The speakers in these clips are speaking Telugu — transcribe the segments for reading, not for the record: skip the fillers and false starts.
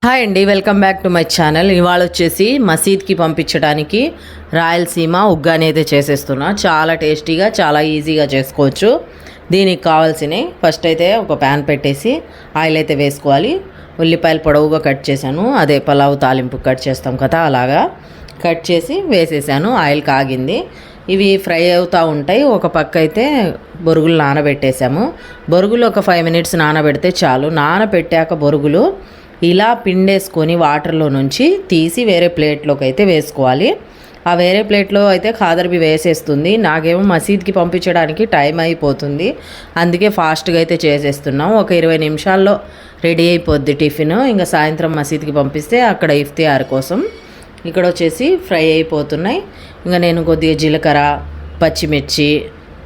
హాయ్ అండి, welcome back to my channel. ఇవాళ వచ్చేసి మసీద్కి పంపించడానికి రాయలసీమ ఉగ్గాని అయితే చేసేస్తున్నా. చాలా టేస్టీగా, చాలా ఈజీగా చేసుకోవచ్చు. దీనికి కావాల్సినవి ఫస్ట్ అయితే ఒక ప్యాన్ పెట్టేసి ఆయిల్ అయితే వేసుకోవాలి. ఉల్లిపాయలు పొడవుగా కట్ చేశాను, అదే పలావ్ తాలింపు కట్ చేస్తాం కదా అలాగా కట్ చేసి వేసేసాను. ఆయిల్ కాగింది, ఇవి ఫ్రై అవుతూ ఉంటాయి. ఒక పక్క అయితే బొరుగులు నానబెట్టేసాము. బొరుగులు ఒక 5 minutes నానబెడితే చాలు. నానబెట్టాక బొరుగులు ఇలా పిండేసుకొని వాటర్లో నుంచి తీసి వేరే ప్లేట్లోకి అయితే వేసుకోవాలి. ఆ వేరే ప్లేట్లో అయితే ఖాదర్బి వేసేస్తుంది. నాకేమో మసీద్కి పంపించడానికి టైం అయిపోతుంది, అందుకే ఫాస్ట్గా అయితే చేసేస్తున్నాం. ఒక 20 నిమిషాల్లో రెడీ అయిపోద్ది టిఫిన్. ఇంకా సాయంత్రం మసీద్కి పంపిస్తే అక్కడ ఇఫ్తియార్ కోసం. ఇక్కడ వచ్చేసి ఫ్రై అయిపోతున్నాయి. ఇంకా నేను కొద్దిగా జీలకర్ర, పచ్చిమిర్చి,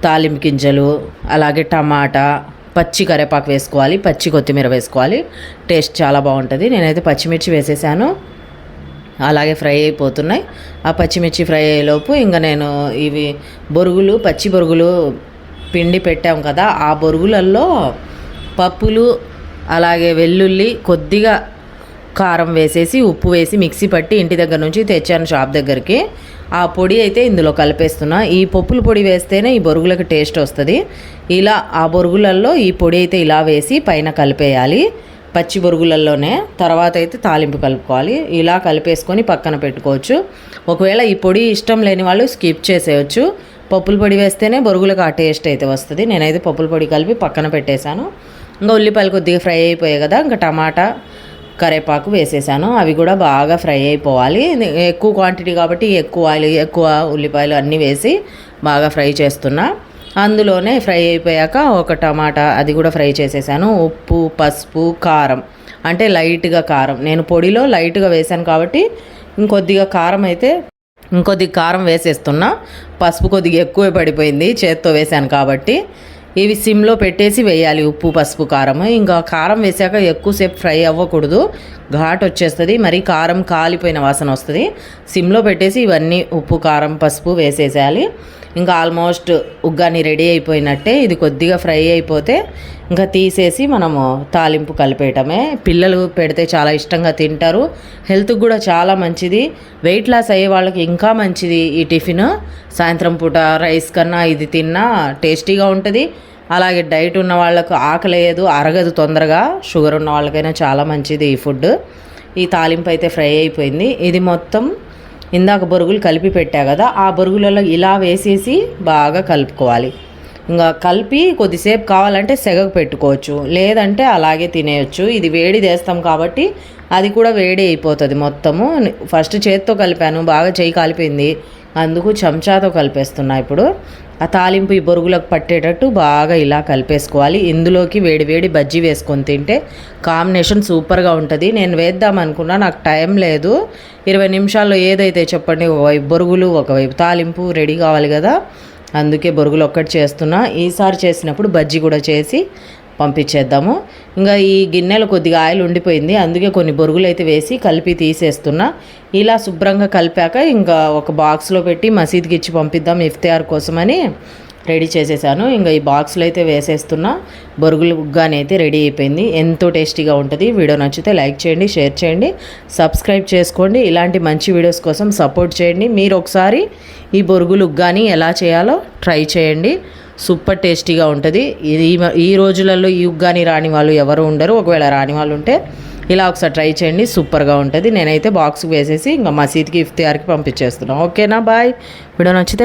తాలింపు గింజలు, అలాగే టమాటా, పచ్చి కరివేపాకు వేసుకోవాలి, పచ్చి కొత్తిమీర వేసుకోవాలి. టేస్ట్ చాలా బాగుంటుంది. నేనైతే పచ్చిమిర్చి వేసేసాను. అలాగే ఫ్రై అయిపోతున్నాయి. ఆ పచ్చిమిర్చి ఫ్రై అయ్యేలోపు ఇంకా నేను ఇవి బొరుగులు, పచ్చి బొరుగులు పిండి పెట్టాం కదా, ఆ బొరుగులలో పప్పులు, అలాగే వెల్లుల్లి, కొద్దిగా కారం వేసేసి ఉప్పు వేసి మిక్సీ పట్టి ఇంటి దగ్గర నుంచి తెచ్చాను షాప్ దగ్గరికి. ఆ పొడి అయితే ఇందులో కలిపేస్తున్నా. ఈ పప్పుల పొడి వేస్తేనే ఈ బొరుగులకు టేస్ట్ వస్తుంది. ఇలా ఆ బొరుగులలో ఈ పొడి అయితే ఇలా వేసి పైన కలిపేయాలి పచ్చి బొరుగులలోనే. తర్వాత అయితే తాలింపు కలుపుకోవాలి. ఇలా కలిపేసుకొని పక్కన పెట్టుకోవచ్చు. ఒకవేళ ఈ పొడి ఇష్టం లేని వాళ్ళు స్కిప్ చేసేయచ్చు. పప్పుల పొడి వేస్తేనే బొరుగులకు ఆ టేస్ట్ అయితే వస్తుంది. నేనైతే పప్పుల పొడి కలిపి పక్కన పెట్టేశాను. ఇంకా ఉల్లిపాయలు కొద్దిగా ఫ్రై అయిపోయాయి కదా, ఇంకా టమాటా, కరివేపాకు వేసేసాను. అవి కూడా బాగా ఫ్రై అయిపోవాలి. ఎక్కువ క్వాంటిటీ కాబట్టి ఎక్కువ ఆయిల్, ఎక్కువ ఉల్లిపాయలు అన్నీ వేసి బాగా ఫ్రై చేస్తున్నా. అందులోనే ఫ్రై అయిపోయాక ఒక టమాటా అది కూడా ఫ్రై చేసేసాను. ఉప్పు, పసుపు, కారం, అంటే లైట్గా కారం. నేను పొడిలో లైట్గా వేసాను కాబట్టి ఇంకొద్దిగా కారం అయితే ఇంకొద్దిగా కారం వేసేస్తున్నా. పసుపు కొద్దిగా ఎక్కువే పడిపోయింది చేత్తో వేసాను కాబట్టి. ఇవి సిమ్లో పెట్టేసి వేయాలి ఉప్పు, పసుపు, కారం. ఇంకా కారం వేసాక ఎక్కువసేపు ఫ్రై అవ్వకూడదు, ఘాట్ వచ్చేస్తుంది, మరి కారం కాలిపోయిన వాసన వస్తుంది. సిమ్లో పెట్టేసి ఇవన్నీ ఉప్పు, కారం, పసుపు వేసేసేయాలి. ఇంకా ఆల్మోస్ట్ ఉగ్గాని రెడీ అయిపోయినట్టే. ఇది కొద్దిగా ఫ్రై అయిపోతే ఇంకా తీసేసి మనము తాలింపు కలిపేయటమే. పిల్లలు పెడితే చాలా ఇష్టంగా తింటారు. హెల్త్కి కూడా చాలా మంచిది. వెయిట్ లాస్ అయ్యే వాళ్ళకి ఇంకా మంచిది ఈ టిఫిన్. సాయంత్రం పూట రైస్ కన్నా ఇది తిన్నా టేస్టీగా ఉంటుంది. అలాగే డైట్ ఉన్న వాళ్ళకు ఆకలేయదు, అరగదు తొందరగా. షుగర్ ఉన్న వాళ్ళకైనా చాలా మంచిది ఈ ఫుడ్. ఈ తాలింపు అయితే ఫ్రై అయిపోయింది. ఇది మొత్తం ఇందాక బొరుగులు కలిపి పెట్టా కదా, ఆ బొరుగులలో ఇలా వేసేసి బాగా కలుపుకోవాలి. ఇంకా కలిపి కొద్దిసేపు కావాలంటే సెగకు పెట్టుకోవచ్చు, లేదంటే అలాగే తినేయచ్చు. ఇది వేడి చేస్తాం కాబట్టి అది కూడా వేడి అయిపోతుంది మొత్తము. ఫస్ట్ చేత్తో కలిపాను, బాగా చేయి కాలిపోయింది, అందుకు చెంచాతో కలిపేస్తున్నా. ఇప్పుడు ఆ తాలింపు ఈ బొరుగులకు పట్టేటట్టు బాగా ఇలా కలిపేసుకోవాలి. ఇందులోకి వేడి వేడి బజ్జీ వేసుకొని తింటే కాంబినేషన్ సూపర్గా ఉంటుంది. నేను వేద్దాం అనుకున్నా, నాకు టైం లేదు. 20 నిమిషాల్లో ఏదైతే చెప్పండి, ఒకవైపు బొరుగులు, ఒకవైపు తాలింపు రెడీ కావాలి కదా, అందుకే బొరుగులు ఒక్కటి చేస్తున్నా. ఈసారి చేసినప్పుడు బజ్జీ కూడా చేసి పంపించేద్దాము. ఇంకా ఈ గిన్నెలో కొద్దిగా ఆయిల్ ఉండిపోయింది, అందుకే కొన్ని బొరుగులు అయితే వేసి కలిపి తీసేస్తున్నా. ఇలా శుభ్రంగా కలిపాక ఇంకా ఒక బాక్స్లో పెట్టి మసీద్కి ఇచ్చి పంపిద్దాం ఇఫ్తియార్ కోసమని రెడీ చేసేసాను. ఇంకా ఈ బాక్స్లో అయితే వేసేస్తున్నా. బొరుగులు ఉగ్గాని అయితే రెడీ అయిపోయింది. ఎంతో టేస్టీగా ఉంటుంది. వీడియో నచ్చితే లైక్ చేయండి, షేర్ చేయండి, సబ్స్క్రైబ్ చేసుకోండి. ఇలాంటి మంచి వీడియోస్ కోసం సపోర్ట్ చేయండి. మీరు ఒకసారి ఈ బొరుగులు ఉగ్గాని ఎలా చేయాలో ట్రై చేయండి. సూపర్ టేస్టీగా ఉంటుంది. ఈ రోజులలో ఈ ఉగ్గాని రాని వాళ్ళు ఎవరు ఉండరు. ఒకవేళ రాని వాళ్ళు ఉంటే ఇలా ఒకసారి ట్రై చేయండి, సూపర్గా ఉంటుంది. నేనైతే బాక్స్కి వేసేసి ఇంకా మసీద్కి ఇఫ్తియార్కి పంపించేస్తున్నాను. ఓకేనా, బాయ్. వీడియో నచ్చితే